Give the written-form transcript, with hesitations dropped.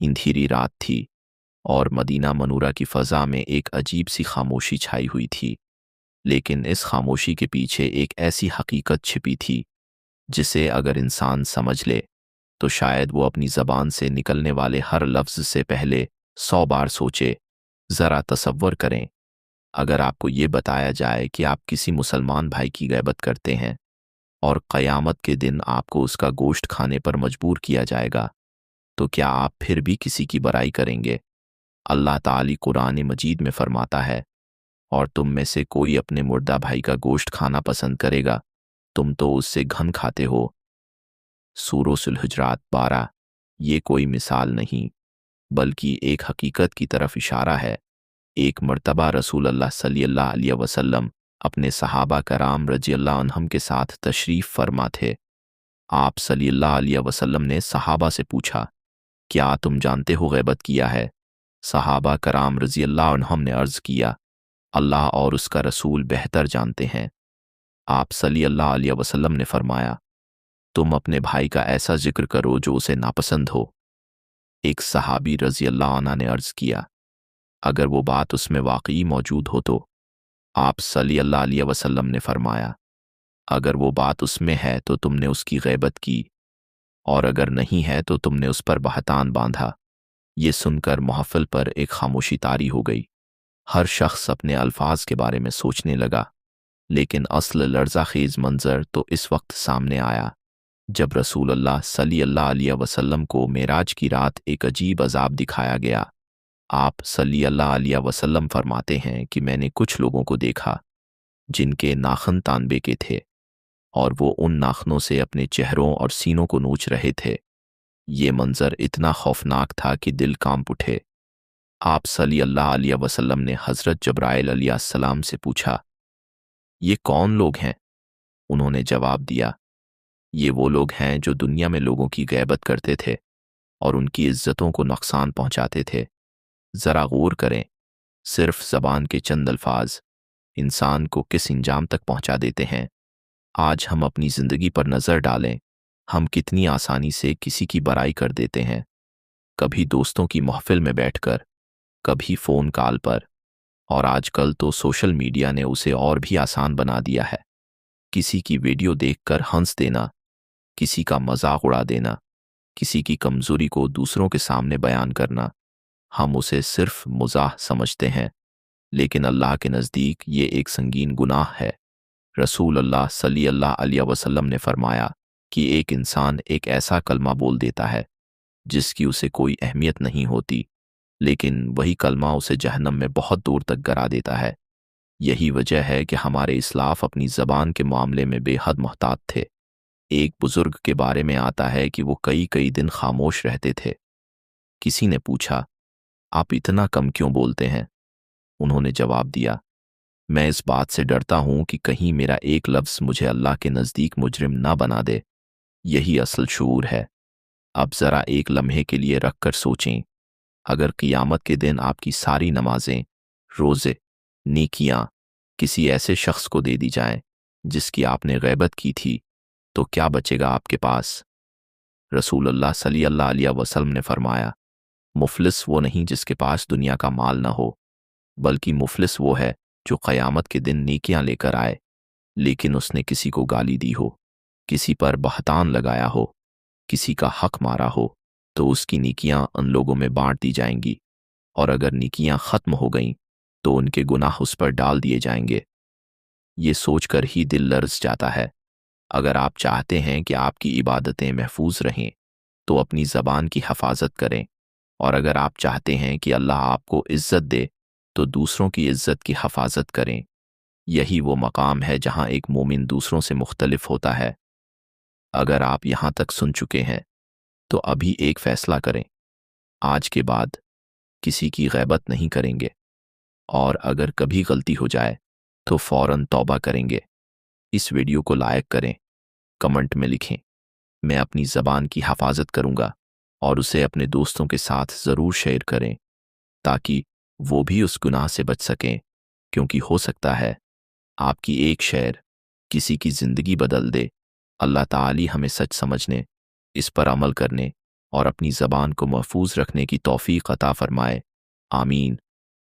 अंधेरी रात थी और मदीना मनूरा की फ़ज़ा में एक अजीब सी खामोशी छाई हुई थी, लेकिन इस खामोशी के पीछे एक ऐसी हकीकत छिपी थी जिसे अगर इंसान समझ ले तो शायद वो अपनी ज़बान से निकलने वाले हर लफ्ज़ से पहले 100 बार सोचे। ज़रा तसव्वुर करें, अगर आपको ये बताया जाए कि आप किसी मुसलमान भाई की गैबत करते हैं और क़यामत के दिन आपको उसका गोश्त खाने पर मजबूर किया जाएगा, तो क्या आप फिर भी किसी की बुराई करेंगे? अल्लाह ताली कुरान मजीद में फरमाता है, और तुम में से कोई अपने मुर्दा भाई का गोश्त खाना पसंद करेगा, तुम तो उससे घन खाते हो। सूरह हुजरात 12। ये कोई मिसाल नहीं बल्कि एक हकीकत की तरफ इशारा है। एक मर्तबा रसूल अल्लाह सल्लल्लाहु अलैहि वसल्लम अपने सहाबा कराम रज़ियल्लाहु अन्हुम के साथ तशरीफ़ फरमा थे। आप सल्लल्लाहु अलैहि वसल्लम ने सहाबा से पूछा, क्या तुम जानते हो गैबत किया है? सहाबा कराम रज़ियल्लाहु अन्हुम ने अर्ज़ किया, अल्लाह और उसका रसूल बेहतर जानते हैं। आप सल्लल्लाहु अलैहि वसल्लम ने फरमाया, तुम अपने भाई का ऐसा जिक्र करो जो उसे नापसंद हो। एक सहाबी रज़ियल्लाहु अन्हु ने अर्ज़ किया, अगर वो बात उसमें वाकई मौजूद हो तो? आप सल्लल्लाहु अलैहि वसल्लम ने फरमाया, अगर वो बात उसमें है तो तुमने उसकी गैबत की, और अगर नहीं है तो तुमने उस पर बहतान बांधा। ये सुनकर महफ़िल पर एक खामोशी तारी हो गई। हर शख्स अपने अल्फाज के बारे में सोचने लगा, लेकिन असल लर्ज़ाखेज़ मंज़र तो इस वक्त सामने आया जब रसूल अल्लाह सल्लल्लाहु अलैहि वसल्लम को मेराज की रात एक अजीब अज़ाब दिखाया गया। आप सल्लल्लाहु अलैहि वसल्लम फरमाते हैं कि मैंने कुछ लोगों को देखा जिनके नाखन तानबे के थे और वो उन नाखनों से अपने चेहरों और सीनों को नोच रहे थे। ये मंज़र इतना खौफनाक था कि दिल कांप उठे। आप सल्लल्लाहु अलैहि वसल्लम ने हज़रत जब्राइल अलैहिस्सलाम से पूछा, ये कौन लोग हैं? उन्होंने जवाब दिया, ये वो लोग हैं जो दुनिया में लोगों की गैबत करते थे और उनकी इज्जतों को नुकसान पहुंचाते थे। ज़रा गौर करें, सिर्फ ज़बान के चंद अल्फाज इंसान को किस इंजाम तक पहुंचा देते हैं। आज हम अपनी ज़िंदगी पर नज़र डालें, हम कितनी आसानी से किसी की बुराई कर देते हैं, कभी दोस्तों की महफिल में बैठकर, कभी फ़ोन कॉल पर, और आजकल तो सोशल मीडिया ने उसे और भी आसान बना दिया है। किसी की वीडियो देखकर हंस देना, किसी का मजाक उड़ा देना, किसी की कमज़ोरी को दूसरों के सामने बयान करना, हम उसे सिर्फ मज़ाक समझते हैं, लेकिन अल्लाह के नज़दीक ये एक संगीन गुनाह है। रसूल अल्लाह सल्लल्लाहु अलैहि वसल्लम ने फरमाया कि एक इंसान एक ऐसा कलमा बोल देता है जिसकी उसे कोई अहमियत नहीं होती, लेकिन वही कलमा उसे जहन्नम में बहुत दूर तक गिरा देता है। यही वजह है कि हमारे इस्लाफ अपनी ज़बान के मामले में बेहद मोहतात थे। एक बुजुर्ग के बारे में आता है कि वो कई कई दिन खामोश रहते थे। किसी ने पूछा, आप इतना कम क्यों बोलते हैं? उन्होंने जवाब दिया, मैं इस बात से डरता हूं कि कहीं मेरा एक लफ्ज़ मुझे अल्लाह के नज़दीक मुजरिम ना बना दे। यही असल शऊर है। अब ज़रा एक लम्हे के लिए रख कर सोचें, अगर क़ियामत के दिन आपकी सारी नमाजें, रोज़े, नेकियां किसी ऐसे शख्स को दे दी जाएं जिसकी आपने गैबत की थी, तो क्या बचेगा आपके पास? रसूल अल्लाह सल्लल्लाहु अलैहि वसल्लम ने फरमाया, मुफलिस वो नहीं जिसके पास दुनिया का माल ना हो, बल्कि मुफलिस वो है जो क़यामत के दिन नेकियां लेकर आए, लेकिन उसने किसी को गाली दी हो, किसी पर बहतान लगाया हो, किसी का हक मारा हो, तो उसकी नेकियां उन लोगों में बांट दी जाएंगी, और अगर नेकियां ख़त्म हो गईं तो उनके गुनाह उस पर डाल दिए जाएंगे। ये सोचकर ही दिल लर्ज़ जाता है। अगर आप चाहते हैं कि आपकी इबादतें महफूज रहें तो अपनी ज़बान की हिफाजत करें, और अगर आप चाहते हैं कि अल्लाह आपको इज़्ज़त दे तो दूसरों की इज़्ज़त की हिफाजत करें। यही वो मकाम है जहां एक मोमिन दूसरों से मुख्तलिफ होता है। अगर आप यहाँ तक सुन चुके हैं तो अभी एक फ़ैसला करें, आज के बाद किसी की गैबत नहीं करेंगे, और अगर कभी गलती हो जाए तो फ़ौरन तौबा करेंगे। इस वीडियो को लाइक करें, कमेंट में लिखें, मैं अपनी ज़बान की हिफाजत करूँगा, और उसे अपने दोस्तों के साथ ज़रूर शेयर करें ताकि वो भी उस गुनाह से बच सकें, क्योंकि हो सकता है आपकी एक शेयर किसी की ज़िंदगी बदल दे। अल्लाह ताली हमें सच समझने, इस पर अमल करने اور اپنی زبان کو محفوظ رکھنے کی توفیق عطا فرمائے۔ آمین۔